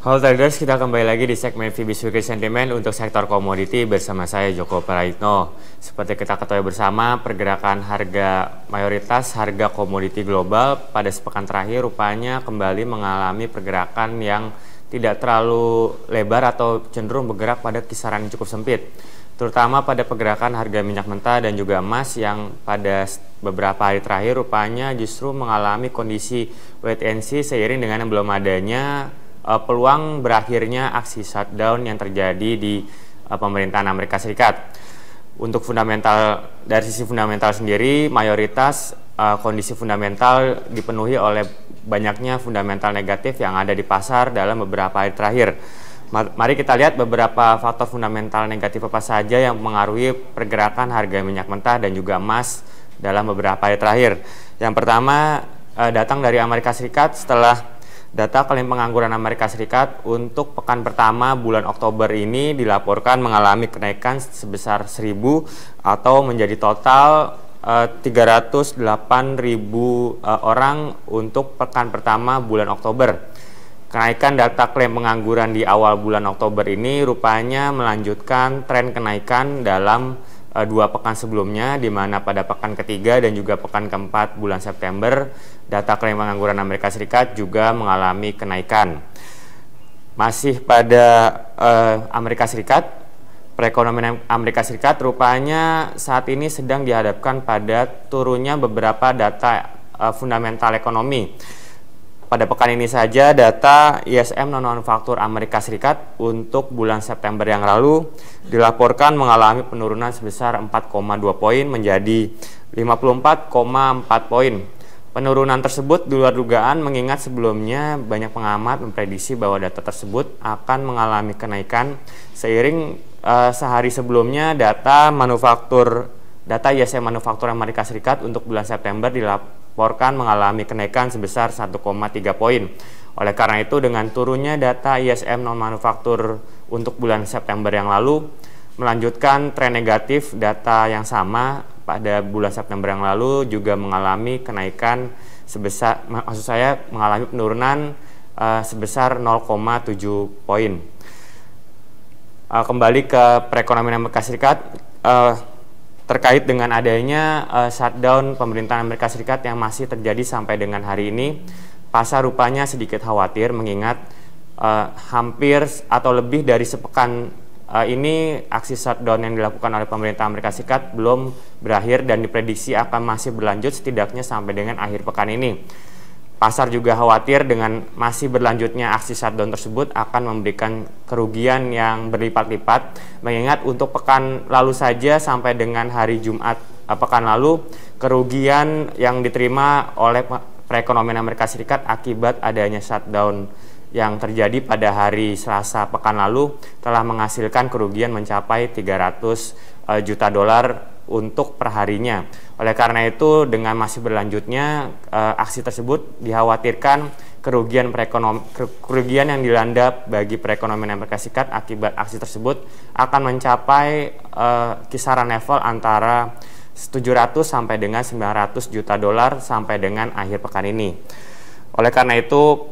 Halo traders, kita kembali lagi di segmen VBIS Weekly Sentiment untuk sektor komoditi bersama saya Joko Praitno. Seperti kita ketahui bersama, pergerakan harga mayoritas harga komoditi global pada sepekan terakhir rupanya kembali mengalami pergerakan yang tidak terlalu lebar atau cenderung bergerak pada kisaran yang cukup sempit. Terutama pada pergerakan harga minyak mentah dan juga emas yang pada beberapa hari terakhir rupanya justru mengalami kondisi wait and see seiring dengan yang belum adanya peluang berakhirnya aksi shutdown yang terjadi di pemerintahan Amerika Serikat. Untuk fundamental, dari sisi fundamental sendiri, mayoritas kondisi fundamental dipenuhi oleh banyaknya fundamental negatif yang ada di pasar dalam beberapa hari terakhir. Mari kita lihat beberapa faktor fundamental negatif apa saja yang mengaruhi pergerakan harga minyak mentah dan juga emas dalam beberapa hari terakhir. Yang pertama, datang dari Amerika Serikat setelah data klaim pengangguran Amerika Serikat untuk pekan pertama bulan Oktober ini dilaporkan mengalami kenaikan sebesar 1.000 atau menjadi total 308.000 orang untuk pekan pertama bulan Oktober. Kenaikan data klaim pengangguran di awal bulan Oktober ini rupanya melanjutkan tren kenaikan dalam 2 pekan sebelumnya, di mana pada pekan ketiga dan juga pekan keempat bulan September, data klaim pengangguran Amerika Serikat juga mengalami kenaikan. Masih pada Amerika Serikat, perekonomian Amerika Serikat rupanya saat ini sedang dihadapkan pada turunnya beberapa data fundamental ekonomi. Pada pekan ini saja, data ISM non-manufaktur Amerika Serikat untuk bulan September yang lalu dilaporkan mengalami penurunan sebesar 4,2 poin menjadi 54,4 poin. Penurunan tersebut di luar dugaan mengingat sebelumnya banyak pengamat memprediksi bahwa data tersebut akan mengalami kenaikan seiring sehari sebelumnya data ISM manufaktur Amerika Serikat untuk bulan September dilaporkan mengalami kenaikan sebesar 1,3 poin. Oleh karena itu, dengan turunnya data ISM non-manufaktur untuk bulan September yang lalu, melanjutkan tren negatif data yang sama pada bulan September yang lalu juga mengalami kenaikan sebesar, mengalami penurunan sebesar 0,7 poin. Kembali ke perekonomian Amerika Serikat, terkait dengan adanya shutdown pemerintahan Amerika Serikat yang masih terjadi sampai dengan hari ini, pasar rupanya sedikit khawatir mengingat hampir atau lebih dari sepekan ini aksi shutdown yang dilakukan oleh pemerintah Amerika Serikat belum berakhir dan diprediksi akan masih berlanjut setidaknya sampai dengan akhir pekan ini. Pasar juga khawatir dengan masih berlanjutnya aksi shutdown tersebut akan memberikan kerugian yang berlipat-lipat, mengingat untuk pekan lalu saja sampai dengan hari Jumat pekan lalu, kerugian yang diterima oleh perekonomian Amerika Serikat akibat adanya shutdown yang terjadi pada hari Selasa pekan lalu telah menghasilkan kerugian mencapai 300 juta dolar untuk perharinya. Oleh karena itu, dengan masih berlanjutnya aksi tersebut dikhawatirkan kerugian yang dilanda bagi perekonomian Amerika Serikat akibat aksi tersebut akan mencapai kisaran level antara 700 sampai dengan 900 juta dolar sampai dengan akhir pekan ini. Oleh karena itu,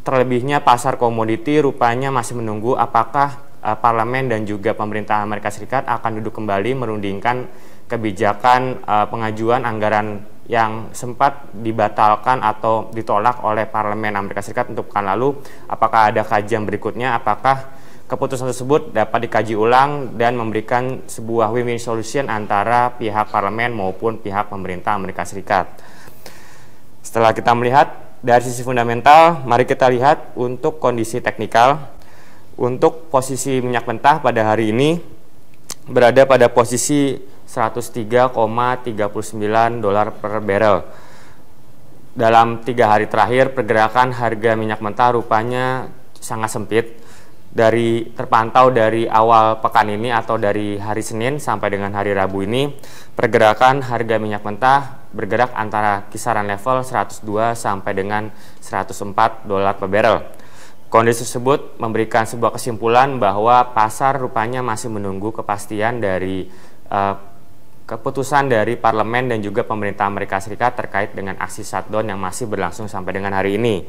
terlebihnya pasar komoditi rupanya masih menunggu apakah parlemen dan juga pemerintah Amerika Serikat akan duduk kembali merundingkan kebijakan pengajuan anggaran yang sempat dibatalkan atau ditolak oleh parlemen Amerika Serikat untuk pekan lalu. Apakah ada kajian berikutnya, apakah keputusan tersebut dapat dikaji ulang dan memberikan sebuah win-win solution antara pihak parlemen maupun pihak pemerintah Amerika Serikat. Setelah kita melihat dari sisi fundamental, mari kita lihat untuk kondisi teknikal. Untuk posisi minyak mentah pada hari ini berada pada posisi 103,39 dolar per barrel. Dalam 3 hari terakhir, pergerakan harga minyak mentah rupanya sangat sempit. Terpantau dari awal pekan ini atau dari hari Senin sampai dengan hari Rabu ini, pergerakan harga minyak mentah bergerak antara kisaran level 102 sampai dengan 104 dolar per barrel. Kondisi tersebut memberikan sebuah kesimpulan bahwa pasar rupanya masih menunggu kepastian dari keputusan dari parlemen dan juga pemerintah Amerika Serikat terkait dengan aksi shutdown yang masih berlangsung sampai dengan hari ini.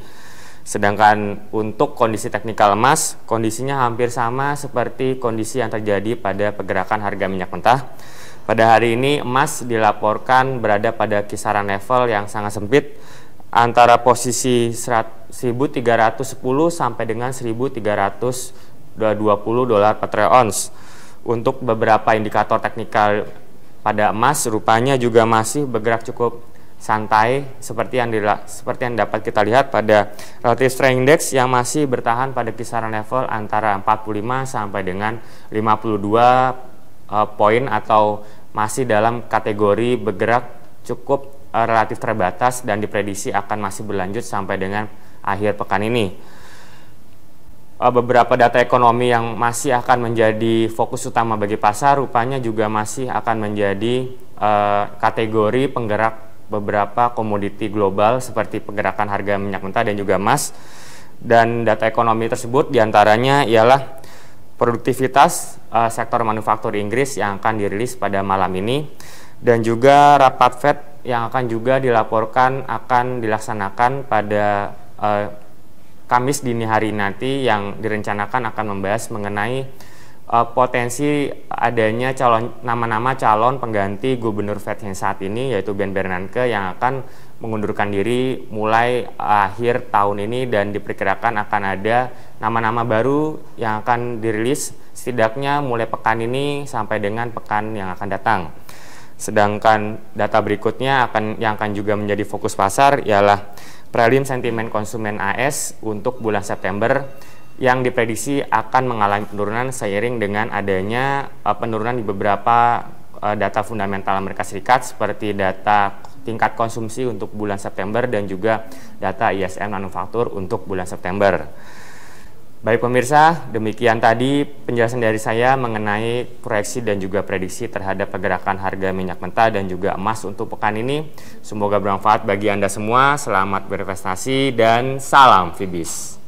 Sedangkan untuk kondisi teknikal emas, kondisinya hampir sama seperti kondisi yang terjadi pada pergerakan harga minyak mentah. Pada hari ini emas dilaporkan berada pada kisaran level yang sangat sempit antara posisi 1.310 sampai dengan 1.320 dolar per troy ounce. Untuk beberapa indikator teknikal pada emas rupanya juga masih bergerak cukup santai seperti yang dapat kita lihat pada relative strength index yang masih bertahan pada kisaran level antara 45 sampai dengan 52 poin atau masih dalam kategori bergerak cukup relatif terbatas dan diprediksi akan masih berlanjut sampai dengan akhir pekan ini. Beberapa data ekonomi yang masih akan menjadi fokus utama bagi pasar rupanya juga masih akan menjadi kategori penggerak beberapa komoditi global seperti pergerakan harga minyak mentah dan juga emas. Dan data ekonomi tersebut diantaranya ialah produktivitas sektor manufaktur Inggris yang akan dirilis pada malam ini, dan juga rapat Fed yang akan juga dilaporkan akan dilaksanakan pada Kamis dini hari nanti, yang direncanakan akan membahas mengenai potensi adanya nama-nama calon pengganti gubernur Fed yang saat ini, yaitu Ben Bernanke, yang akan mengundurkan diri mulai akhir tahun ini, dan diperkirakan akan ada nama-nama baru yang akan dirilis setidaknya mulai pekan ini sampai dengan pekan yang akan datang. Sedangkan data berikutnya yang akan juga menjadi fokus pasar ialah prelim sentimen konsumen AS untuk bulan September, yang diprediksi akan mengalami penurunan seiring dengan adanya penurunan di beberapa data fundamental Amerika Serikat seperti data tingkat konsumsi untuk bulan September dan juga data ISM manufaktur untuk bulan September. Baik pemirsa, demikian tadi penjelasan dari saya mengenai proyeksi dan juga prediksi terhadap pergerakan harga minyak mentah dan juga emas untuk pekan ini. Semoga bermanfaat bagi Anda semua. Selamat berinvestasi dan salam Fibis.